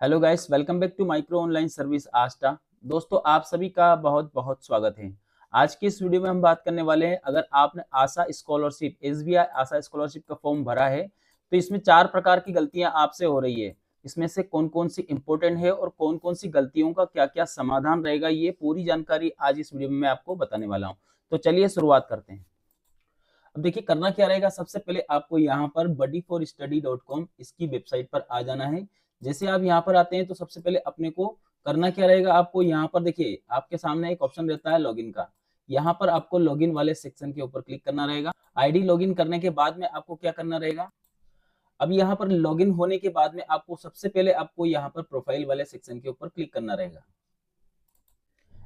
Hello guys, welcome back to micro online service आस्टा। दोस्तों, आप सभी का बहुत बहुत स्वागत है। आज की इस वीडियो में हम बात करने वाले हैं, अगर आपने आशा स्कॉलरशिप एसबीआई आशा स्कॉलरशिप का फॉर्म भरा है तो इसमें 4 प्रकार की गलतियां आपसे हो रही है। इसमें से कौन कौन सी इंपॉर्टेंट है और कौन कौन सी गलतियों का क्या क्या समाधान रहेगा, ये पूरी जानकारी आज इस वीडियो में मैं आपको बताने वाला हूँ। तो चलिए शुरुआत करते हैं। अब देखिए, करना क्या रहेगा। सबसे पहले आपको यहाँ पर buddyforstudy.com इसकी वेबसाइट पर आ जाना है। जैसे आप यहाँ पर आते हैं तो सबसे पहले अपने को करना क्या रहेगा। आपको यहाँ पर देखिए, आपके सामने एक ऑप्शन रहता है लॉगिन का। यहाँ पर आपको लॉगिन वाले सेक्शन के ऊपर क्लिक करना रहेगा। आईडी लॉगिन करने के बाद में आपको क्या करना रहेगा। अब यहाँ पर लॉगिन होने के बाद में आपको सबसे पहले आपको यहाँ पर प्रोफाइल वाले सेक्शन के ऊपर क्लिक करना रहेगा।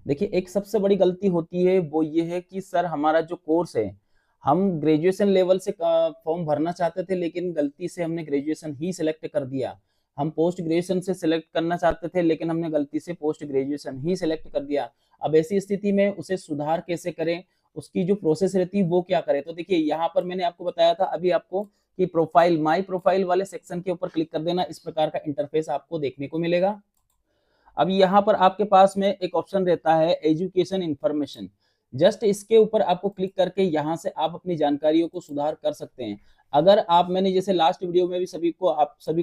देखिए, एक सबसे बड़ी गलती होती है वो ये है कि सर हमारा जो कोर्स है, हम ग्रेजुएशन लेवल से फॉर्म भरना चाहते थे लेकिन गलती से हमने ग्रेजुएशन ही सिलेक्ट कर दिया। हम पोस्ट ग्रेजुएशन से सिलेक्ट करना चाहते थे लेकिन हमने गलती से पोस्ट ग्रेजुएशन ही सिलेक्ट कर दिया। अब ऐसी स्थिति में उसे सुधार कैसे करें, उसकी जो प्रोसेस रहती है वो क्या करें। तो देखिए, यहाँ पर मैंने आपको बताया था अभी आपको कि प्रोफाइल माई प्रोफाइल वाले सेक्शन के ऊपर क्लिक कर देना। इस प्रकार का इंटरफेस आपको देखने को मिलेगा। अब यहाँ पर आपके पास में एक ऑप्शन रहता है एजुकेशन इंफॉर्मेशन। जस्ट इसके ऊपर आपको क्लिक करके यहाँ से आप अपनी जानकारियों को सुधार कर सकते हैं। अगर आप, मैंने जैसे लास्ट वीडियो में भी सभी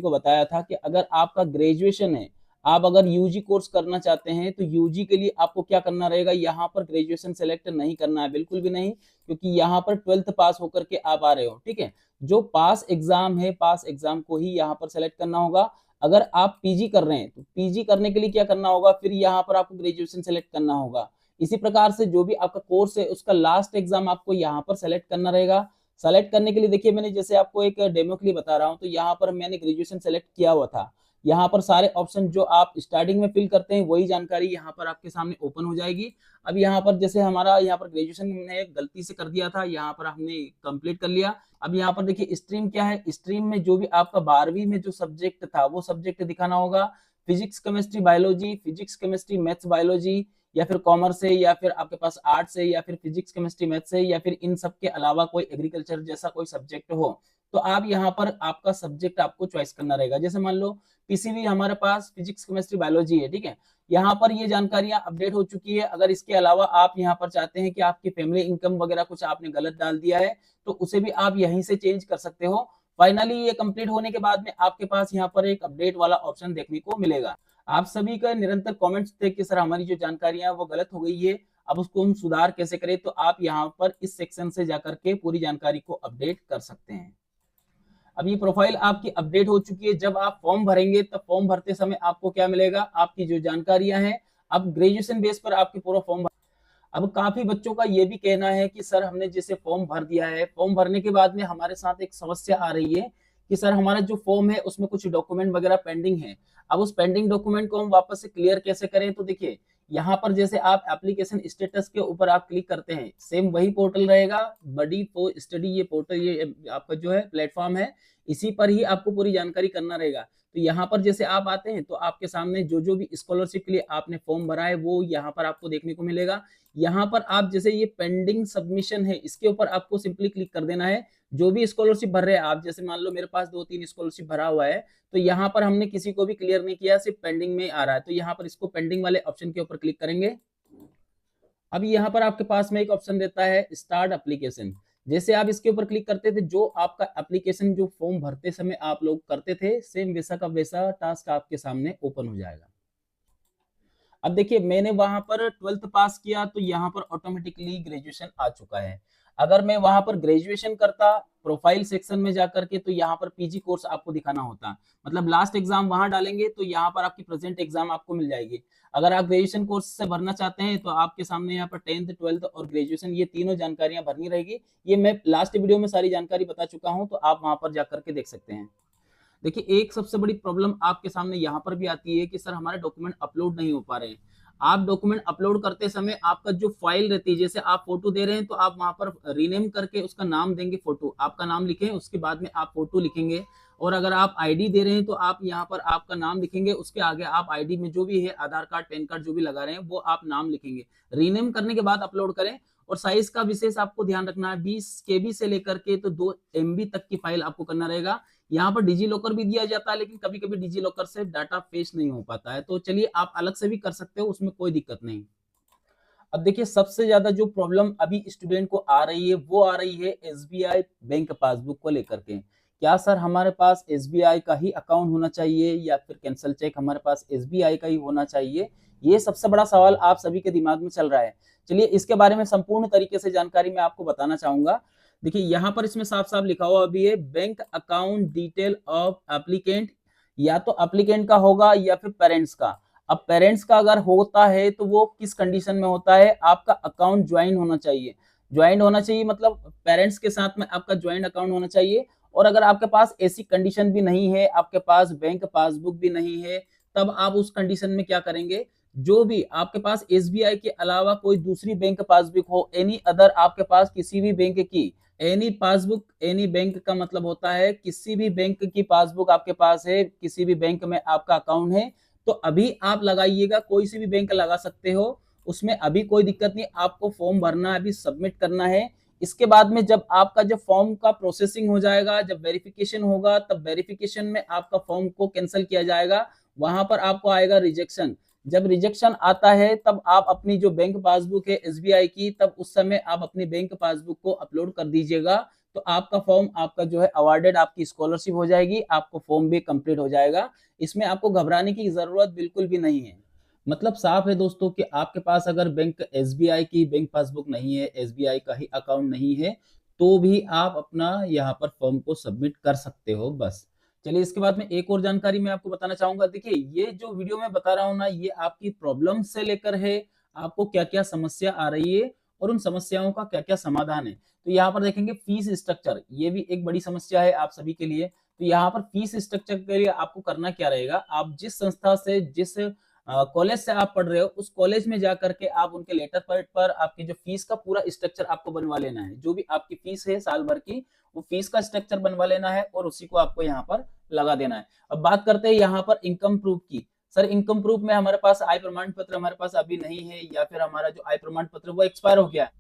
को बताया था कि अगर आपका ग्रेजुएशन है, आप अगर यूजी कोर्स करना चाहते हैं तो यूजी के लिए आपको क्या करना रहेगा। यहाँ पर ग्रेजुएशन सेलेक्ट नहीं करना है, बिल्कुल भी नहीं, क्योंकि यहाँ पर 12th पास होकर के आप आ रहे हो। ठीक है, जो पास एग्जाम है, पास एग्जाम को ही यहाँ पर सेलेक्ट करना होगा। अगर आप पीजी कर रहे हैं तो पीजी करने के लिए क्या करना होगा, फिर यहाँ पर आपको ग्रेजुएशन सेलेक्ट करना होगा। इसी प्रकार से जो भी आपका कोर्स है उसका लास्ट एग्जाम आपको यहाँ पर सेलेक्ट करना रहेगा। सेलेक्ट करने के लिए देखिए, मैंने जैसे आपको एक डेमो के लिए बता रहा हूँ, तो यहाँ पर मैंने ग्रेजुएशन सेलेक्ट किया हुआ था। यहाँ पर सारे ऑप्शन जो आप स्टार्टिंग में फिल करते हैं वही जानकारी यहाँ पर आपके सामने ओपन हो जाएगी। अब यहाँ पर जैसे हमारा यहाँ पर ग्रेजुएशन हमने गलती से कर दिया था, यहाँ पर हमने कंप्लीट कर लिया। अब यहाँ पर देखिए स्ट्रीम क्या है। स्ट्रीम में जो भी आपका 12वीं में जो सब्जेक्ट था वो सब्जेक्ट दिखाना होगा। Physics chemistry biology, physics chemistry maths biology, या फिर कॉमर्स है, या फिर आपके पास आर्ट्स है, या फिर फिजिक्स केमिस्ट्री मैथ्स है, या फिर इन सब के अलावा कोई एग्रीकल्चर जैसा कोई सब्जेक्ट हो, तो आप यहाँ पर आपका सब्जेक्ट आपको चॉइस करना रहेगा। जैसे मान लो पीसीबी हमारे पास फिजिक्स केमिस्ट्री बायोलॉजी है। ठीक है, यहाँ पर ये जानकारियां अपडेट हो चुकी है। अगर इसके अलावा आप यहाँ पर चाहते हैं कि आपकी फैमिली इनकम वगैरह कुछ आपने गलत डाल दिया है तो उसे भी आप यहीं से चेंज कर सकते हो। फाइनली ये कंप्लीट होने के बाद में आपके पास यहाँ पर एक अपडेट वाला ऑप्शन देखने को मिलेगा। आप सभी का निरंतर कमेंट्स थे कि सर हमारी जो जानकारियां वो गलत हो गई है, अब उसको हम सुधार कैसे करें। तो आप यहाँ पर इस सेक्शन से जाकर के पूरी जानकारी को अपडेट कर सकते हैं। अब ये प्रोफाइल आपकी अपडेट हो चुकी है। जब आप फॉर्म भरेंगे तब फॉर्म भरते समय आपको क्या मिलेगा, आपकी जो जानकारियां हैं, अब ग्रेजुएशन बेस पर आपके पूरा फॉर्म। अब काफी बच्चों का ये भी कहना है कि सर हमने जैसे फॉर्म भर दिया है, फॉर्म भरने के बाद में हमारे साथ एक समस्या आ रही है कि सर हमारा जो फॉर्म है उसमें कुछ डॉक्यूमेंट वगैरह पेंडिंग है। अब उस पेंडिंग डॉक्यूमेंट को हम वापस से क्लियर कैसे करें। तो देखिए, यहाँ पर जैसे आप एप्लीकेशन स्टेटस के ऊपर आप क्लिक करते हैं, सेम वही पोर्टल रहेगा बडी फॉर स्टडी। ये पोर्टल, ये आपका जो है प्लेटफॉर्म है, इसी पर ही आपको पूरी जानकारी करना रहेगा। तो यहाँ पर जैसे आप आते हैं तो आपके सामने जो जो भी स्कॉलरशिप के लिए आपने फॉर्म भरा है वो यहाँ पर आपको देखने को मिलेगा। यहाँ पर आप जैसे ये पेंडिंग सबमिशन है, इसके ऊपर आपको सिंपली क्लिक कर देना है। जो भी स्कॉलरशिप भर रहे हैं आप, जैसे मान लो मेरे पास 2-3 स्कॉलरशिप भरा हुआ है, तो यहाँ पर हमने किसी को भी क्लियर नहीं किया, सिर्फ पेंडिंग में आ रहा है। तो यहाँ पर इसको पेंडिंग वाले ऑप्शन के ऊपर क्लिक करेंगे। अब यहाँ पर आपके पास में एक ऑप्शन रहता है स्टार्ट एप्लीकेशन। जैसे आप इसके ऊपर क्लिक करते थे, जो आपका एप्लीकेशन जो फॉर्म भरते समय आप लोग करते थे, सेम वैसा का वैसा टास्क आपके सामने ओपन हो जाएगा। अब देखिए, मैंने वहां पर 12th पास किया तो यहाँ पर ऑटोमेटिकली ग्रेजुएशन आ चुका है। अगर मैं वहां पर ग्रेजुएशन करता प्रोफाइल सेक्शन में जाकर के, तो यहाँ पर पीजी कोर्स आपको दिखाना होता, मतलब लास्ट एग्जाम वहां डालेंगे तो यहाँ पर आपकी प्रेजेंट एग्जाम आपको मिल जाएगी। अगर आप ग्रेजुएशन कोर्स से भरना चाहते हैं तो आपके सामने यहाँ पर 10th 12th और ग्रेजुएशन ये तीनों जानकारियां भरनी रहेगी। ये मैं लास्ट वीडियो में सारी जानकारी बता चुका हूँ, तो आप वहां पर जाकर के देख सकते हैं। देखिए, एक सबसे बड़ी प्रॉब्लम आपके सामने यहाँ पर भी आती है कि सर हमारे डॉक्यूमेंट अपलोड नहीं हो पा रहे हैं। आप डॉक्यूमेंट अपलोड करते समय आपका जो फाइल रहती है, जैसे आप फोटो दे रहे हैं तो आप वहां पर रीनेम करके उसका नाम देंगे, फोटो आपका नाम लिखें, उसके बाद में आप फोटो लिखेंगे। और अगर आप आईडी दे रहे हैं तो आप यहाँ पर आपका नाम लिखेंगे, उसके आगे आप आईडी में जो भी है आधार कार्ड पैन कार्ड जो भी लगा रहे हैं वो आप नाम लिखेंगे। रीनेम करने के बाद अपलोड करें। और साइज का विशेष आपको ध्यान रखना है, 20 KB से लेकर के तो 2 MB तक की फाइल आपको करना रहेगा। यहाँ पर डिजी लॉकर भी दिया जाता है, लेकिन कभी कभी डिजी लॉकर से डाटा फेच नहीं हो पाता है, तो चलिए आप अलग से भी कर सकते हो, उसमें कोई दिक्कत नहीं। अब देखिए सबसे ज्यादा जो प्रॉब्लम अभी स्टूडेंट को आ रही है वो आ रही है एसबीआई बैंक पासबुक को लेकर के। क्या सर हमारे पास एसबीआई का ही अकाउंट होना चाहिए या फिर कैंसल चेक हमारे पास एसबीआई का ही होना चाहिए? ये सबसे बड़ा सवाल आप सभी के दिमाग में चल रहा है। चलिए इसके बारे में संपूर्ण तरीके से जानकारी मैं आपको बताना चाहूंगा। देखिए यहाँ पर इसमें साफ साफ लिखा हुआ भी है, bank account detail of applicant, या तो एप्लीकेंट का होगा या फिर पेरेंट्स का। अब पेरेंट्स का अगर होता है तो वो किस कंडीशन में होता है, आपका अकाउंट ज्वाइन होना चाहिए। ज्वाइन होना चाहिए मतलब पेरेंट्स के साथ में आपका ज्वाइंट अकाउंट होना चाहिए। और अगर आपके पास ऐसी कंडीशन भी नहीं है, आपके पास बैंक पासबुक भी नहीं है, तब आप उस कंडीशन में क्या करेंगे, जो भी आपके पास एसबीआई के अलावा कोई दूसरी बैंक पासबुक हो, एनी अदर आपके पास किसी भी बैंक की एनी पासबुक, एनी बैंक का मतलब होता है किसी भी बैंक की पासबुक आपके पास है, किसी भी बैंक में आपका अकाउंट है, तो अभी आप लगाइएगा। कोई सी भी बैंक लगा सकते हो, उसमें अभी कोई दिक्कत नहीं। आपको फॉर्म भरना है, अभी सबमिट करना है। इसके बाद में जब आपका जब फॉर्म का प्रोसेसिंग हो जाएगा, जब वेरिफिकेशन होगा, तब वेरिफिकेशन में आपका फॉर्म को कैंसिल किया जाएगा, वहां पर आपको आएगा रिजेक्शन। जब रिजेक्शन आता है तब आप अपनी जो बैंक पासबुक है एसबीआई की, तब उस समय आप अपनी बैंक पासबुक को अपलोड कर दीजिएगा, तो आपका फॉर्म आपका जो है अवार्डेड, आपकी स्कॉलरशिप हो जाएगी, आपको फॉर्म भी कंप्लीट हो जाएगा। इसमें आपको घबराने की जरूरत बिल्कुल भी नहीं है। मतलब साफ है दोस्तों कि आपके पास अगर बैंक एसबीआई की बैंक पासबुक नहीं है, एसबीआई का ही अकाउंट नहीं है, तो भी आप अपना यहाँ पर फॉर्म को सबमिट कर सकते हो बस। चलिए इसके बाद में एक और जानकारी मैं आपको बताना चाहूंगा। देखिए ये जो वीडियो मैं बता रहा हूँ ना, ये आपकी प्रॉब्लम से लेकर है, आपको क्या क्या समस्या आ रही है और उन समस्याओं का क्या क्या समाधान है। तो यहाँ पर देखेंगे फीस स्ट्रक्चर, ये भी एक बड़ी समस्या है आप सभी के लिए। तो यहाँ पर फीस स्ट्रक्चर के लिए आपको करना क्या रहेगा, आप जिस संस्था से, जिस कॉलेज से आप पढ़ रहे हो, उस कॉलेज में जाकर के आप उनके लेटर पैड पर आपकी जो फीस का पूरा स्ट्रक्चर आपको बनवा लेना है। जो भी आपकी फीस है साल भर की, वो फीस का स्ट्रक्चर बनवा लेना है और उसी को आपको यहाँ पर लगा देना है। अब बात करते हैं यहाँ पर इनकम प्रूफ की। सर इनकम प्रूफ में हमारे पास आय प्रमाण पत्र हमारे पास अभी नहीं है, या फिर हमारा जो आय प्रमाण पत्र वो एक्सपायर हो गया है।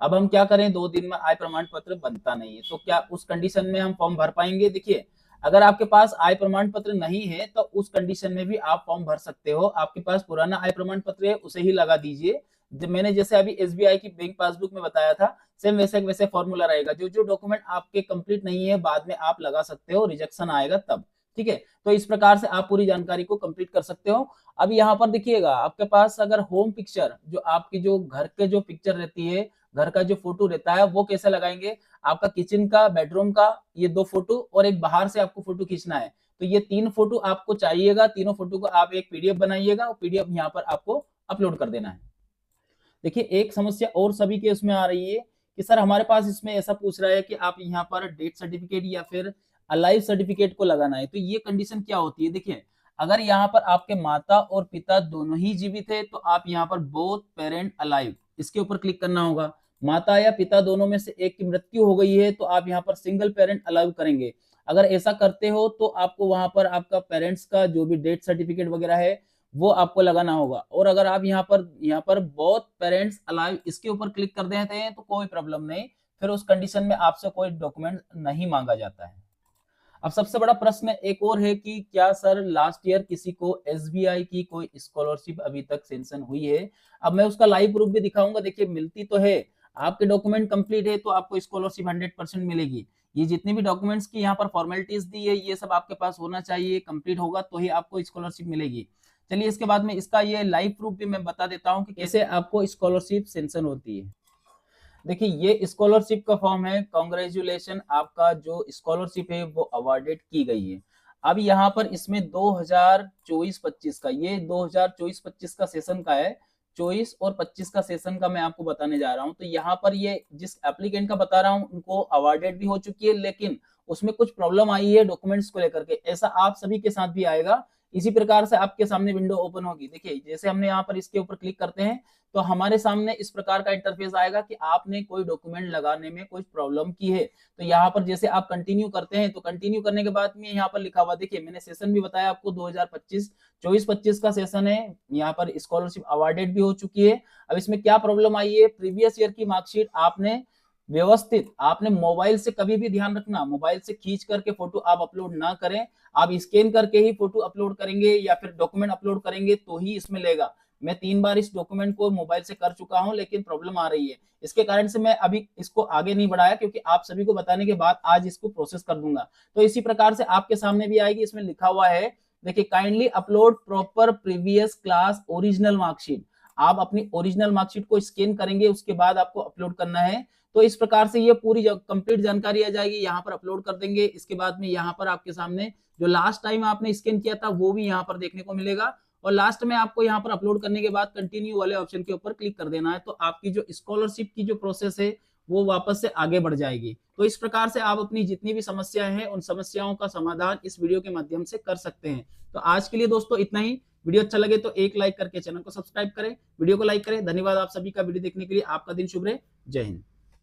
अब हम क्या करें, 2 दिन में आय प्रमाण पत्र बनता नहीं है, तो क्या उस कंडीशन में हम फॉर्म भर पाएंगे? देखिए अगर आपके पास आय प्रमाण पत्र नहीं है तो उस कंडीशन में भी आप फॉर्म भर सकते हो। आपके पास पुराना आय प्रमाण पत्र है उसे ही लगा दीजिए। जब मैंने जैसे अभी एसबीआई की बैंक पासबुक में बताया था, सेम वैसे वैसे फॉर्मूला रहेगा। जो जो डॉक्यूमेंट आपके कंप्लीट नहीं है बाद में आप लगा सकते हो, रिजेक्शन आएगा तब। ठीक है, तो इस प्रकार से आप पूरी जानकारी को कंप्लीट कर सकते हो। अब यहाँ पर देखिएगा, आपके पास अगर होम पिक्चर, जो आपकी जो घर के जो पिक्चर रहती है, घर का जो फोटो रहता है, वो कैसे लगाएंगे? आपका किचन का, बेडरूम का, ये 2 फोटो और एक बाहर से आपको फोटो खींचना है। तो ये 3 फोटो आपको चाहिएगा। तीनों फोटो को आप एक पीडीएफ बनाइएगा और पीडीएफ यहाँ पर आपको अपलोड कर देना है। देखिए एक समस्या और सभी के उसमें आ रही है कि सर हमारे पास इसमें ऐसा पूछ रहा है कि आप यहाँ पर डेथ सर्टिफिकेट या फिर अलाइव सर्टिफिकेट को लगाना है। तो ये कंडीशन क्या होती है? देखिए अगर यहाँ पर आपके माता और पिता दोनों ही जीवित है, तो आप यहाँ पर बोथ पेरेंट अलाइव, इसके ऊपर क्लिक करना होगा। माता या पिता दोनों में से एक की मृत्यु हो गई है, तो आप यहाँ पर सिंगल पेरेंट अलाइव करेंगे। अगर ऐसा करते हो तो आपको वहां पर आपका पेरेंट्स का जो भी डेथ सर्टिफिकेट वगैरह है वो आपको लगाना होगा। और अगर आप यहाँ पर बोथ पेरेंट्स अलाइव इसके ऊपर क्लिक कर देते हैं तो कोई प्रॉब्लम नहीं, फिर उस कंडीशन में आपसे कोई डॉक्यूमेंट नहीं मांगा जाता है। अब सबसे बड़ा प्रश्न एक और है कि क्या सर लास्ट ईयर किसी को एसबीआई की कोई स्कॉलरशिप अभी तक सेंक्शन हुई है? अब मैं उसका लाइव प्रूफ भी दिखाऊंगा। देखिए मिलती तो है, आपके डॉक्यूमेंट कंप्लीट है तो आपको स्कॉलरशिप 100% मिलेगी। ये जितनी भी डॉक्यूमेंट्स की यहाँ पर फॉर्मेलिटीज दी है, ये सब आपके पास होना चाहिए, कंप्लीट होगा तो ही आपको स्कॉलरशिप मिलेगी। चलिए इसके बाद में इसका ये लाइव प्रूफ भी मैं बता देता हूँ कि कैसे आपको स्कॉलरशिप सेंक्शन होती है। देखिए ये स्कॉलरशिप का फॉर्म है, कॉन्ग्रेचुलेशन, आपका जो स्कॉलरशिप है वो अवार्डेड की गई है। अब यहाँ पर इसमें 2024-25 का, ये 2024-25 का सेशन का है, 24 और 25 का सेशन का मैं आपको बताने जा रहा हूँ। तो यहाँ पर ये जिस एप्लीकेंट का बता रहा हूँ उनको अवार्डेड भी हो चुकी है, लेकिन उसमें कुछ प्रॉब्लम आई है डॉक्यूमेंट्स को लेकर के। ऐसा आप सभी के साथ भी आएगा। इसी प्रकार से आपके सामने विंडो ओपन होगी। देखिए जैसे हमने यहाँ पर इसके ऊपर क्लिक करते हैं तो हमारे सामने इस प्रकार का इंटरफेस आएगा कि आपने कोई डॉक्यूमेंट लगाने में कोई प्रॉब्लम की है। तो यहाँ पर जैसे आप कंटिन्यू करते हैं, तो कंटिन्यू करने के बाद में यहाँ पर लिखा हुआ, देखिए मैंने सेशन भी बताया आपको, 2024-25 का सेशन है। यहाँ पर स्कॉलरशिप अवार्डेड भी हो चुकी है। अब इसमें क्या प्रॉब्लम आई है, प्रीवियस ईयर की मार्कशीट आपने व्यवस्थित, आपने मोबाइल से कभी भी ध्यान रखना, मोबाइल से खींच करके फोटो आप अपलोड ना करें। आप स्कैन करके ही फोटो अपलोड करेंगे या फिर डॉक्यूमेंट अपलोड करेंगे तो ही इसमें लेगा। मैं 3 बार इस डॉक्यूमेंट को मोबाइल से कर चुका हूं, लेकिन प्रॉब्लम आ रही है। इसके कारण से मैं अभी इसको आगे नहीं बढ़ाया, क्योंकि आप सभी को बताने के बाद आज इसको प्रोसेस कर दूंगा। तो इसी प्रकार से आपके सामने भी आएगी, इसमें लिखा हुआ है, देखिए, kindly upload proper previous class original marksheet. आप अपनी ओरिजिनल मार्कशीट को स्कैन करेंगे, उसके बाद आपको अपलोड करना है। तो इस प्रकार से ये पूरी कंप्लीट जानकारी आ जाएगी, यहाँ पर अपलोड कर देंगे। इसके बाद में यहाँ पर आपके सामने जो लास्ट टाइम आपने स्कैन किया था वो भी यहाँ पर देखने को मिलेगा, और लास्ट में आपको यहाँ पर अपलोड करने के बाद कंटिन्यू वाले ऑप्शन के ऊपर क्लिक कर देना है। तो आपकी जो स्कॉलरशिप की जो प्रोसेस है वो वापस से आगे बढ़ जाएगी। तो इस प्रकार से आप अपनी जितनी भी समस्याएं हैं उन समस्याओं का समाधान इस वीडियो के माध्यम से कर सकते हैं। तो आज के लिए दोस्तों इतना ही। वीडियो अच्छा लगे तो एक लाइक करके चैनल को सब्सक्राइब करें, वीडियो को लाइक करें। धन्यवाद आप सभी का वीडियो देखने के लिए। आपका दिन शुभ रहे। जय हिंद।